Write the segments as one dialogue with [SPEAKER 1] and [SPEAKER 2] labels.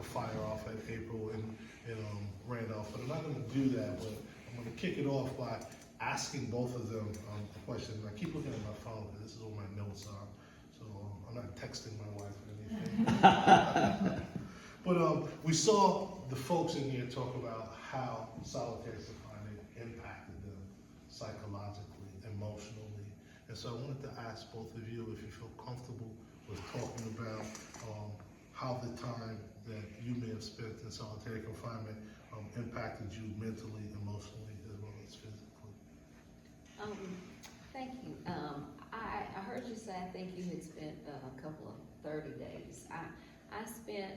[SPEAKER 1] fire off at April and Randolph, but I'm not going to do that. But I'm going to kick it off by asking both of them a question. I keep looking at my phone because this is where my notes are, so I'm not texting my wife or anything. But we saw the folks in here talk about how solitary confinement impacted them psychologically, emotionally, and so I wanted to ask both of you if you feel comfortable with talking about how the time that you may have spent in solitary confinement impacted you mentally, emotionally, as well as physically.
[SPEAKER 2] Thank you. I heard you say, I think you had spent a couple of 30 days. I spent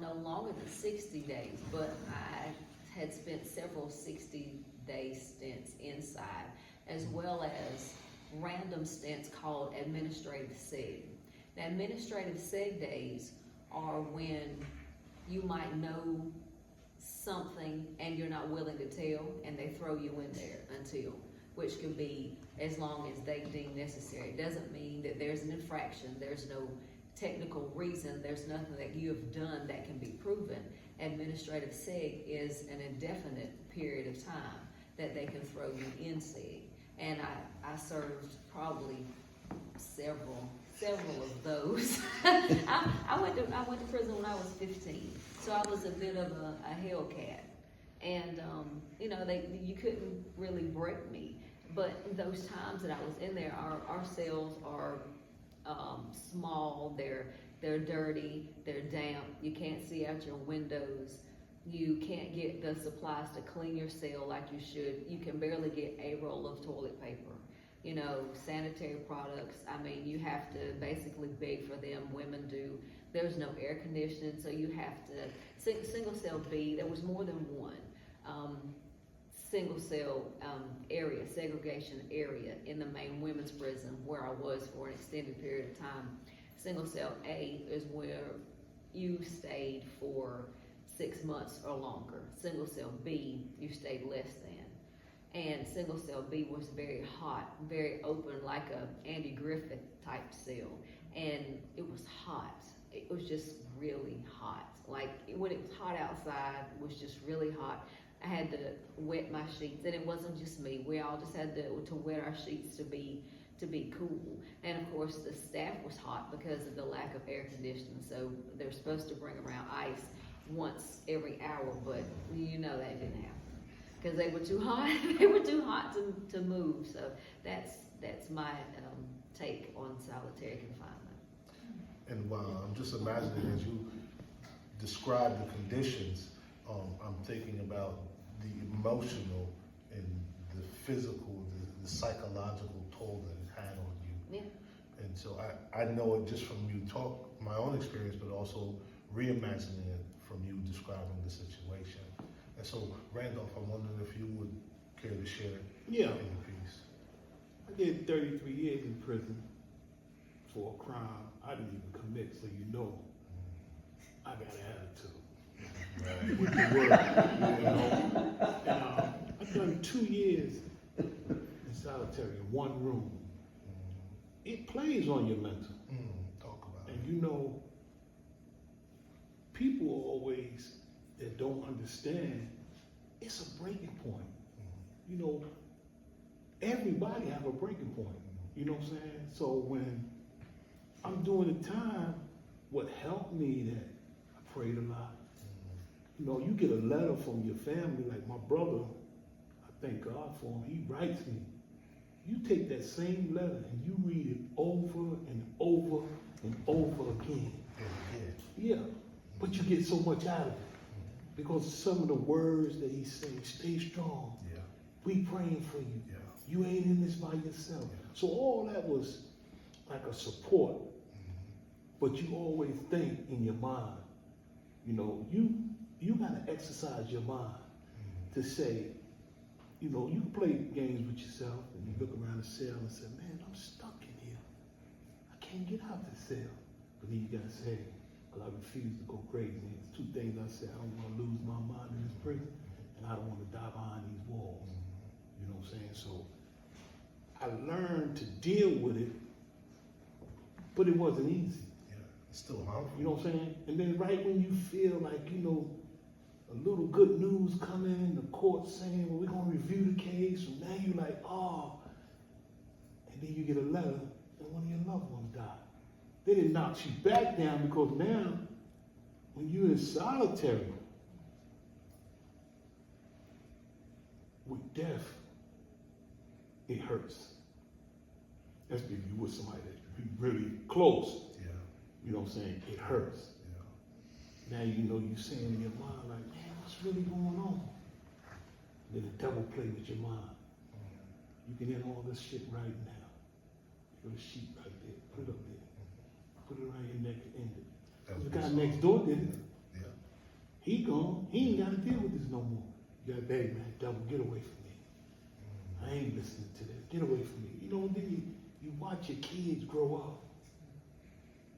[SPEAKER 2] no longer than 60 days, but I had spent several 60-day stints inside, as well as random stints called administrative seg. Now, administrative seg days are when you might know something and you're not willing to tell, and they throw you in there until, which could be as long as they deem necessary. It doesn't mean that there's an infraction, there's no technical reason, there's nothing that you have done that can be proven. Administrative seg is an indefinite period of time that they can throw you in seg. And I served probably several of those. I went to prison when I was 15, so I was a bit of a Hellcat, and you couldn't really break me. But those times that I was in there, our cells are small, they're dirty, they're damp. You can't see out your windows. You can't get the supplies to clean your cell like you should. You can barely get a roll of toilet paper. Sanitary products, you have to basically beg for them. Women do. There's no air conditioning, so you have to, single cell B, there was more than one single cell area, segregation area in the main women's prison where I was for an extended period of time. Single cell A is where you stayed for 6 months or longer. Single cell B, you stayed less than. And single cell B was very hot, very open, like a Andy Griffith type cell. And it was hot. It was just really hot. Like when it was hot outside, it was just really hot. I had to wet my sheets, and it wasn't just me. We all just had to wet our sheets to be cool. And of course, the staff was hot because of the lack of air conditioning. So they're supposed to bring around ice once every hour, but that didn't happen because they were too hot. They were too hot to move. So that's my take on solitary confinement.
[SPEAKER 1] And I'm just imagining as you describe the conditions, I'm thinking about the emotional and the physical, the psychological toll that it had on you.
[SPEAKER 2] Yeah.
[SPEAKER 1] And so I know it just from you talk, my own experience, but also reimagining it from you describing the situation. And so, Randolph, I'm wondering if you would care to share
[SPEAKER 3] Yeah.
[SPEAKER 1] in the piece.
[SPEAKER 3] I did 33 years in prison for a crime I didn't even commit, so I got an attitude.
[SPEAKER 1] Right.
[SPEAKER 3] With the word, And I've done 2 years in solitary in one room. It plays on your mental.
[SPEAKER 1] Talk about it.
[SPEAKER 3] And people always that don't understand, it's a breaking point. Everybody have a breaking point. You know what I'm saying? So when I'm doing the time, what helped me that I prayed a lot. You get a letter from your family, like my brother, I thank God for him, he writes me. You take that same letter and you read it over and over and over again. Yeah, but you get so much out of it. Because some of the words that he's saying, stay strong.
[SPEAKER 1] Yeah.
[SPEAKER 3] We praying for you.
[SPEAKER 1] Yeah.
[SPEAKER 3] You ain't in this by yourself.
[SPEAKER 1] Yeah.
[SPEAKER 3] So all that was like a support. But you always think in your mind, you gotta exercise your mind to say, you can play games with yourself and you look around the cell and say, man, I'm stuck in here. I can't get out this cell. But then you gotta say, well, I refuse to go crazy. It's 2 things I said. I don't want to lose my mind in this prison, and I don't want to die behind these walls. You know what I'm saying? So I learned to deal with it, but it wasn't easy.
[SPEAKER 1] Yeah. It's still harmful.
[SPEAKER 3] You know what I'm saying? And then right when you feel like, you know, a little good news coming, the court saying, well, we're gonna review the case, and now you're like, oh, and then you get a letter, and one of your loved ones died. Then it knocks you back down because now, when you're in solitary with death, it hurts. That's if you with somebody that be really close.
[SPEAKER 1] Yeah.
[SPEAKER 3] You know what I'm saying? It hurts.
[SPEAKER 1] Yeah.
[SPEAKER 3] Now you know you're saying in your mind like, man, what's really going on? Then the devil play with your mind. You can end all this shit right now. Put a sheet right there. Put it up there. Put it around your neck and end it. The guy next door did it.
[SPEAKER 1] Yeah.
[SPEAKER 3] He gone. He ain't got to deal with this no more. You got to beg, man, devil, get away from me. I ain't listening to this. Get away from me. You know, and then you watch your kids grow up.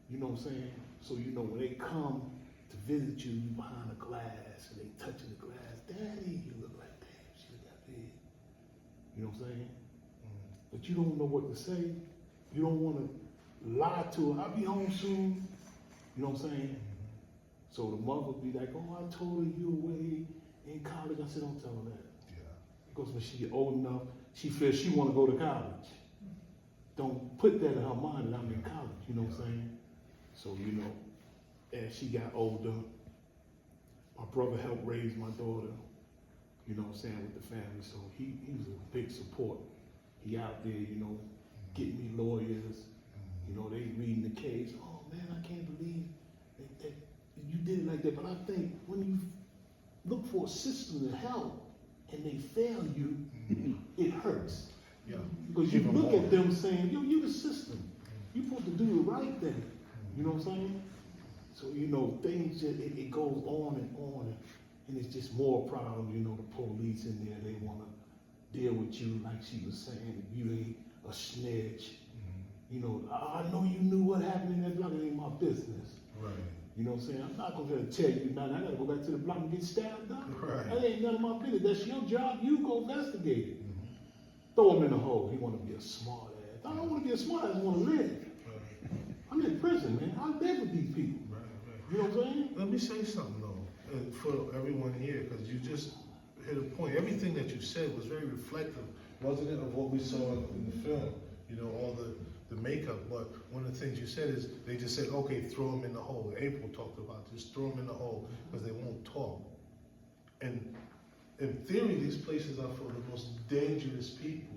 [SPEAKER 3] You know what I'm saying? So you know when they come to visit you, you behind a glass and they touching the glass. Daddy, you look like damn, she got big. You know what I'm saying? But you don't know what to say. You don't want to lie to her. I'll be home soon. You know what I'm saying? So the mother would be like, oh, I told her you away in college. I said, don't tell her that.
[SPEAKER 1] Yeah.
[SPEAKER 3] Because when she get old enough, she feels she want to go to college. Don't put that in her mind that I'm in college. You know what I'm saying? So, you know, as she got older, my brother helped raise my daughter, you know what I'm saying, with the family. So he was a big support. He out there, you know, getting me lawyers. You know, they reading the case. Oh, man, I can't believe that you did it like that. But I think when you look for a system to help and they fail you, it hurts.
[SPEAKER 1] Yeah.
[SPEAKER 3] Because you
[SPEAKER 1] Even
[SPEAKER 3] look
[SPEAKER 1] more.
[SPEAKER 3] at them saying, yo, you the system. You're supposed to do the right thing. You know what I'm saying? So, you know, things just, it goes on, and it's just more problems. You know, the police in there, they want to deal with you like she was saying, if you ain't a snitch. You know, I know you knew what happened in that block, it ain't my business.
[SPEAKER 1] Right.
[SPEAKER 3] You know what I'm saying? I'm not going to tell you nothing. I got to go back to the block and get stabbed up.
[SPEAKER 1] Right.
[SPEAKER 3] That ain't none of my business. That's your job. You go investigate it. Throw him in the hole. He want to be a smart ass. I don't want to be a smart ass. I want to live.
[SPEAKER 1] Right.
[SPEAKER 3] I'm in prison, man. I live with these people.
[SPEAKER 1] Right. Right.
[SPEAKER 3] You know what I'm saying?
[SPEAKER 1] Let me say something though, for everyone here, because you just hit a point. Everything that you said was very reflective, wasn't it, of what we saw in the film? You know, all the makeup. But one of the things you said is they just said, okay, throw them in the hole. April talked about just throw them in the hole because they won't talk. And in theory, these places are for the most dangerous people.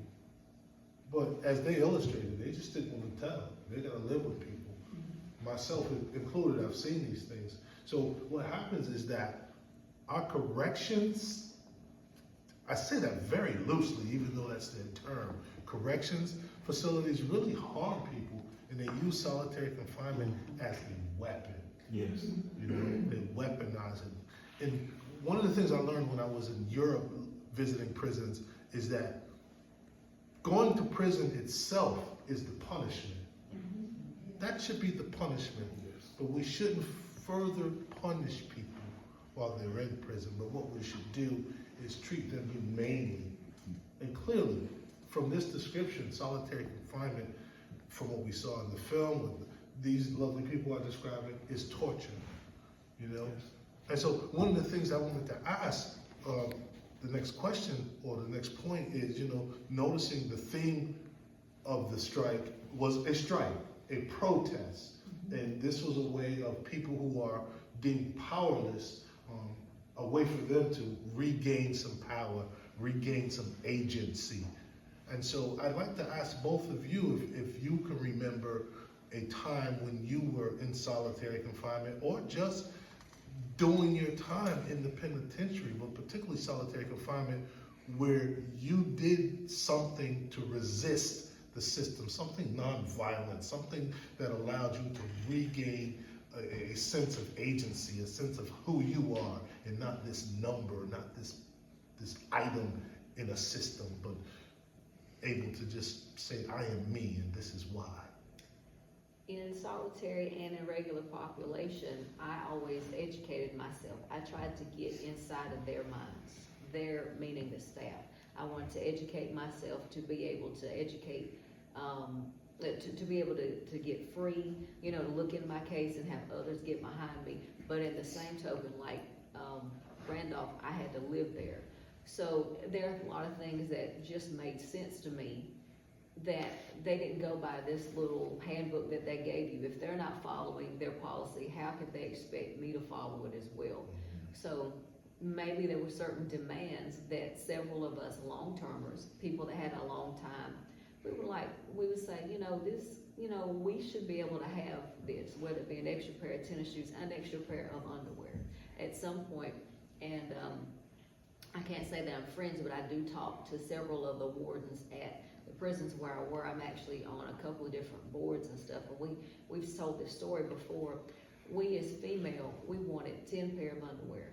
[SPEAKER 1] But as they illustrated, they just didn't want to tell. They got to live with people. Myself included, I've seen these things. So what happens is that our corrections, I say that very loosely, even though that's their term, corrections facilities really harm people, and they use solitary confinement as a weapon.
[SPEAKER 3] Yes.
[SPEAKER 1] You know, they weaponize it. And one of the things I learned when I was in Europe visiting prisons is that going to prison itself is the punishment. That should be the punishment. But we shouldn't further punish people while they're in prison. But what we should do is treat them humanely. And clearly, from this description, solitary confinement, from what we saw in the film, with these lovely people are describing, is torture. You know? And so one of the things I wanted to ask, the next question or the next point is, you know, noticing the theme of the strike was a strike, a protest. And this was a way of people who are deemed powerless, a way for them to regain some power, regain some agency. And so I'd like to ask both of you if you can remember a time when you were in solitary confinement or just doing your time in the penitentiary, but particularly solitary confinement, where you did something to resist the system, something nonviolent, something that allowed you to regain a sense of agency, a sense of who you are, and not this number, not this item in a system, but able to just say, I am me, and this is why.
[SPEAKER 2] In solitary and in regular population, I always educated myself. I tried to get inside of their minds, their meaning the staff. I wanted to educate myself to be able to educate to be able to get free, you know, to look in my case and have others get behind me. But at the same token, like Randolph, I had to live there. So there are a lot of things that just made sense to me, that they didn't go by this little handbook that they gave you. If they're not following their policy, how could they expect me to follow it as well? So maybe there were certain demands that several of us long-termers, people that had a long time, we would say, you know, this, you know, we should be able to have this, whether it be an extra pair of tennis shoes, an extra pair of underwear at some point. And I can't say that I'm friends, but I do talk to several of the wardens at the prisons where I'm actually on a couple of different boards and stuff. And we've told this story before. We as female, we wanted 10 pair of underwear.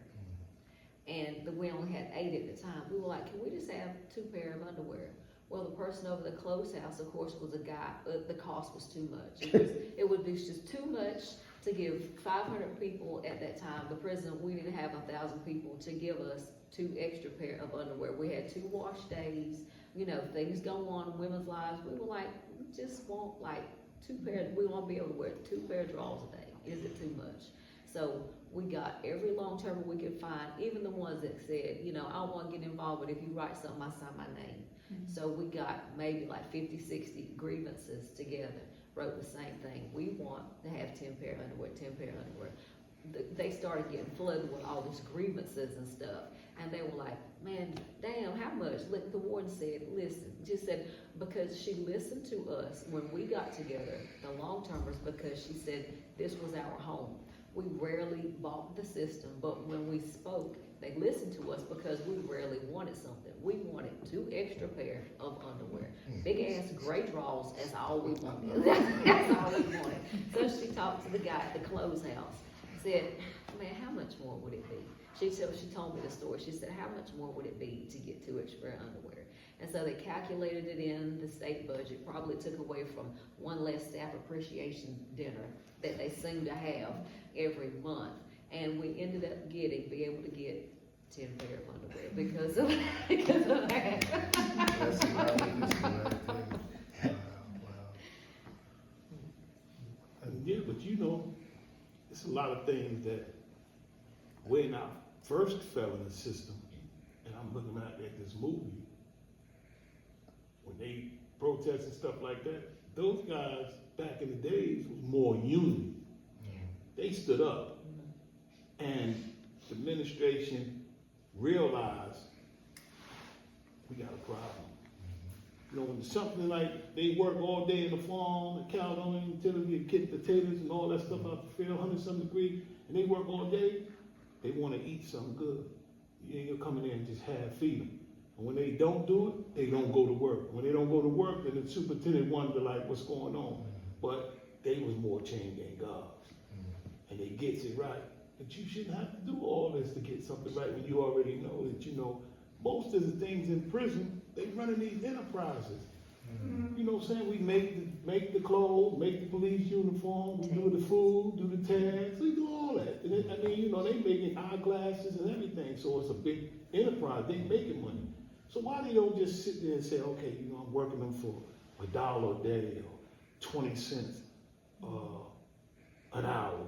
[SPEAKER 2] And we only had 8 at the time. We were like, can we just have 2 pair of underwear? Well, the person over the clothes house, of course, was a guy. The cost was too much. It would be just too much to give 500 people at that time. The prison, we didn't have 1,000 people to give us 2 extra pair of underwear. We had 2 wash days. You know, things go on in women's lives. We were like, we just want like 2 pairs. We want to be able to wear 2 pair of drawers a day. Is it too much? So we got every long-term we could find, even the ones that said, you know, I don't want to get involved, but if you write something, I sign my name. So we got maybe like 50, 60 grievances together, wrote the same thing. We want to have 10 pair of underwear, 10 pair of underwear. They started getting flooded with all these grievances and stuff. And they were like, man, damn, how much? The warden said, listen, just said, because she listened to us when we got together, the long-termers, because she said this was our home. We rarely bought the system, but when we spoke, they listened to us because we rarely wanted something. We wanted 2 extra pair of underwear. Big ass gray drawers, that's all we wanted. That's all we wanted. So she talked to the guy at the clothes house, said, man, how much more would it be? She told me the story. She said, how much more would it be to get 2 extra pair of underwear? And so they calculated it in the state budget, probably took away from one less staff appreciation dinner that they seem to have every month. And we ended up be able to get 10 pair of underwear because of that.
[SPEAKER 1] That's the right thing. Wow.
[SPEAKER 3] Yeah, but you know, it's a lot of things that when I first fell in the system, and I'm looking at this movie, when they protest and stuff like that, those guys back in the days was more union. They stood up, and the administration realized we got a problem. You know, when something like they work all day in the farm, the cow don't even tell them you get potatoes and all that stuff out the field, 100-some degree, and they work all day, they want to eat something good. You ain't gonna come in there and just feed them. And when they don't do it, they don't go to work. When they don't go to work, then the superintendent wonder like what's going on. But they was more chain gang guards. And they gets it right. But you shouldn't have to do all this to get something right when you already know that, you know, most of the things in prison, they running these enterprises. You know what I'm saying? We make the clothes, make the police uniform, we do the food, do the tags, we do all that. And I mean, you know, they making eyeglasses and everything, so it's a big enterprise, they making money. So why they don't just sit there and say, okay, you know, I'm working them for $1 a day or 20 cents an hour.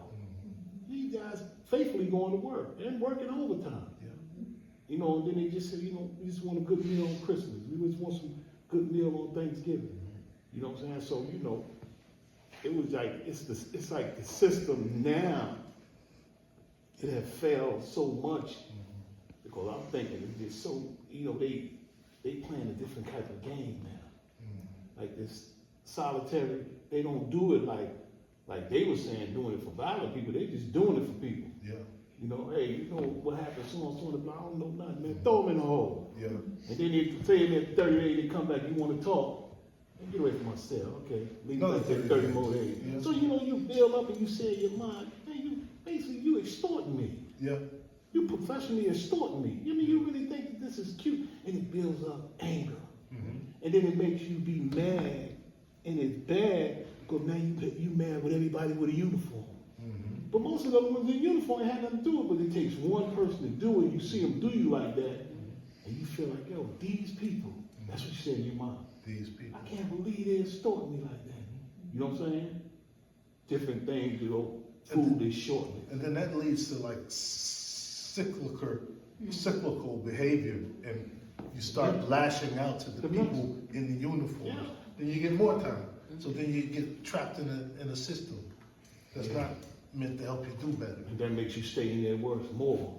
[SPEAKER 3] These guys faithfully going to work and working overtime. You know, and then they just say, you know, we just want a good meal on Christmas. We just want some good meal on Thanksgiving. You know what I'm saying? So, you know, it was like, it's like the system now, it had failed so much because I'm thinking it's just so, you know, they playing a different type of game now. Like this solitary, they don't do it like they were saying doing it for violent people, they just doing it for people. You know, hey, you know what happened, someone's doing it, I don't know nothing, man, throw them in the hole. And then they say in that 30 days, they come back, you want to talk, and get away from my cell, okay, leave me back there 30 more days. So, you know, you build up and you say in your mind, man, you extorting me. You professionally extorting me. I mean, you really think that this is cute, and it builds up anger. And then it makes you be mad, and it's bad, because now you mad with everybody with a uniform. But most of them with a uniform ain't had nothing to do it, but it takes one person to do it, you see them do you like that, and you feel like, yo, these people, that's what you say in your mind.
[SPEAKER 1] These people.
[SPEAKER 3] I can't believe they're extorting me like that. You know what I'm saying? Different things, you know, food is shortening.
[SPEAKER 1] And then that leads to like cyclical behavior, and you start lashing out to the people in the uniforms.
[SPEAKER 3] Yeah.
[SPEAKER 1] Then you get more time. So then you get trapped in a system that's not meant to help you do better.
[SPEAKER 3] And that makes you stay in there worse more.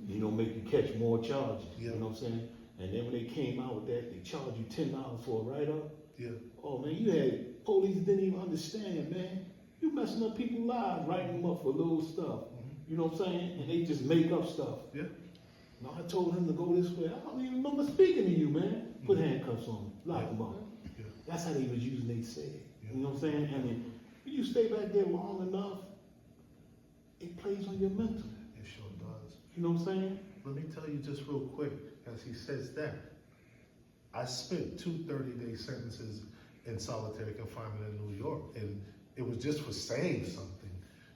[SPEAKER 3] You know, make you catch more charges.
[SPEAKER 1] Yeah.
[SPEAKER 3] You know what I'm saying? And then when they came out with that, they charged you $10 for a write-up.
[SPEAKER 1] Yeah.
[SPEAKER 3] Oh man, you had police didn't even understand, man. You messing up people's lives, writing them up for little stuff. You know what I'm saying? And they just make up stuff.
[SPEAKER 1] Yeah.
[SPEAKER 3] No, I told him to go this way. I don't even remember speaking to you, man. Put handcuffs on him, lock him up.
[SPEAKER 1] Yeah.
[SPEAKER 3] That's how they was using they said.
[SPEAKER 1] Yeah.
[SPEAKER 3] You know what I'm saying? And then when you stay back there long enough, it plays on your mental.
[SPEAKER 1] It sure does.
[SPEAKER 3] You know what I'm saying?
[SPEAKER 1] Let me tell you just real quick, as he says that, I spent 2 30-day sentences in solitary confinement in New York, and it was just for saying something,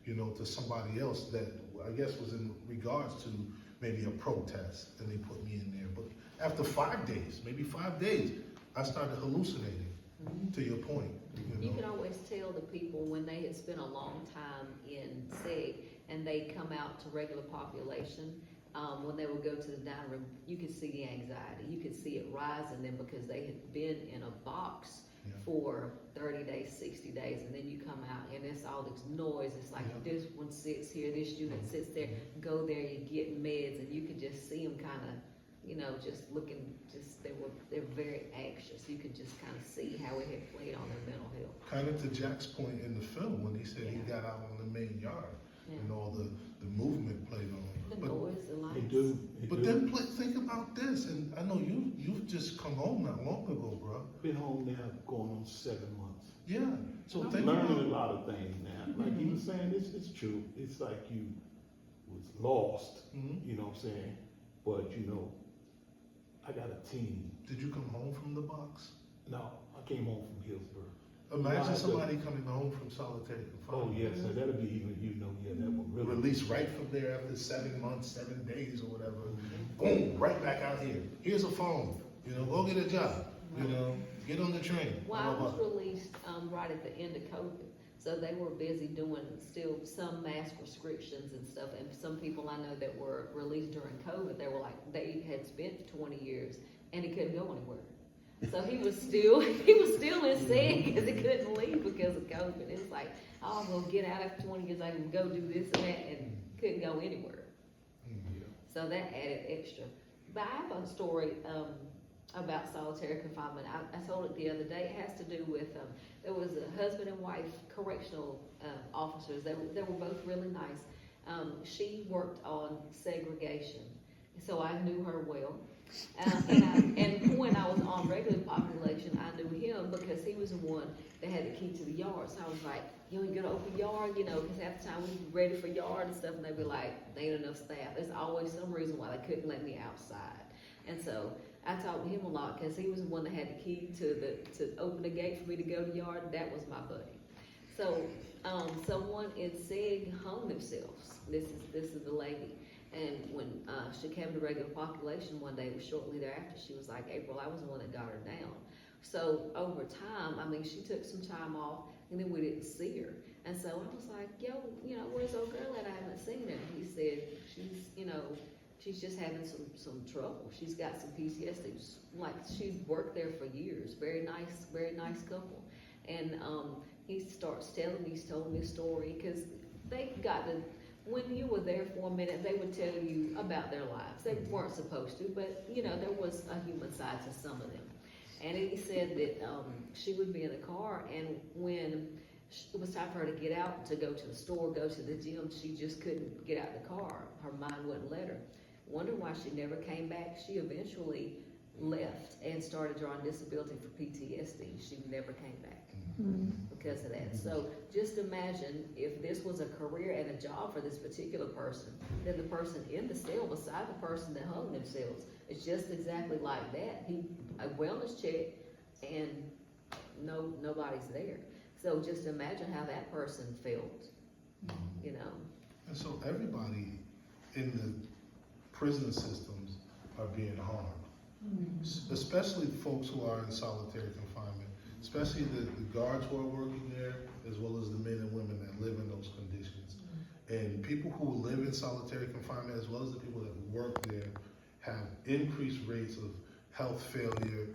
[SPEAKER 1] you know, to somebody else that I guess was in regards to maybe a protest, and they put me in there. But after 5 days, maybe 5 days, I started hallucinating, to your point.
[SPEAKER 2] You can always tell the people when they had spent a long time in SEG and they come out to regular population, when they would go to the dining room, you could see the anxiety. You could see it rise in them because they had been in a box for 30 days, 60 days, and then you come out and it's all this noise. It's like this one sits here, this student sits there, go there, you get meds, and you could just see them kind of, you know, just looking, they're very anxious. You could just kind of see how it had played on their mental health.
[SPEAKER 1] Kind of to Jack's point in the film when he said he got out on the main yard and all the movement played on.
[SPEAKER 2] The noise, the lights.
[SPEAKER 3] They do.
[SPEAKER 1] But then think about this, and I know you've just come home not long ago, bro.
[SPEAKER 3] Been home now going on 7 months.
[SPEAKER 1] Yeah. So
[SPEAKER 3] I'm
[SPEAKER 1] think
[SPEAKER 3] learning
[SPEAKER 1] about
[SPEAKER 3] a lot of things now. Like he was saying, it's true. It's like you was lost, you know what I'm saying? But you know, I got a team.
[SPEAKER 1] Did you come home from the box?
[SPEAKER 3] No, I came home from Hillsborough.
[SPEAKER 1] Imagine somebody coming home from solitary
[SPEAKER 3] Oh
[SPEAKER 1] confinement.
[SPEAKER 3] yes, so that'll be even, you know, yeah, that one really.
[SPEAKER 1] Released right from there after 7 months, 7 days or whatever. Boom, right back out here. Here's a phone. You know, go get a job. You know, get on the train.
[SPEAKER 2] Well,
[SPEAKER 1] Blah,
[SPEAKER 2] I
[SPEAKER 1] blah,
[SPEAKER 2] was
[SPEAKER 1] blah.
[SPEAKER 2] released right at the end of COVID, so they were busy doing still some mask restrictions and stuff. And some people I know that were released during COVID, they were like they had spent 20 years and he couldn't go anywhere. So he was still in SEG because he couldn't leave because of COVID. It was like, oh, well, get out after 20 years, I can go do this and that, and couldn't go anywhere. So that added extra. But I have a story about solitary confinement. I told it the other day. It has to do with there was a husband and wife correctional officers. They were both really nice. She worked on segregation, so I knew her well. And when I was on regular population, I knew him because he was the one that had the key to the yard. So I was like, you gonna open yard, you know, because half the time we be ready for yard and stuff, and they'd be like, they ain't enough staff. There's always some reason why they couldn't let me outside. And so I talked to him a lot because he was the one that had the key to open the gate for me to go to yard. That was my buddy. So someone in SEG hung themselves. This is the lady. And when she came to regular population one day, it was shortly thereafter, she was like, April, I was the one that got her down. So over time, I mean, she took some time off, and then we didn't see her. And so I was like, yo, you know, where's old girl at? I haven't seen her. And he said, she's just having some trouble. She's got some PTSD. Like, she's worked there for years. Very nice couple. And he starts telling me, he's told me a story, because they got to, when you were there for a minute, they would tell you about their lives. They weren't supposed to, but, you know, there was a human side to some of them. And he said that she would be in the car, and when it was time for her to get out, to go to the store, go to the gym, she just couldn't get out of the car. Her mind wouldn't let her. Wonder why she never came back. She eventually left and started drawing disability for PTSD. She never came back because of that. So just imagine if this was a career and a job for this particular person, then the person in the cell beside the person that hung themselves, it's just exactly like that. A wellness check and nobody's there. So just imagine how that person felt, you know.
[SPEAKER 1] And so everybody in the prison systems are being harmed, especially folks who are in solitary confinement. especially the guards who are working there, as well as the men and women that live in those conditions. And people who live in solitary confinement, as well as the people that work there, have increased rates of health failure,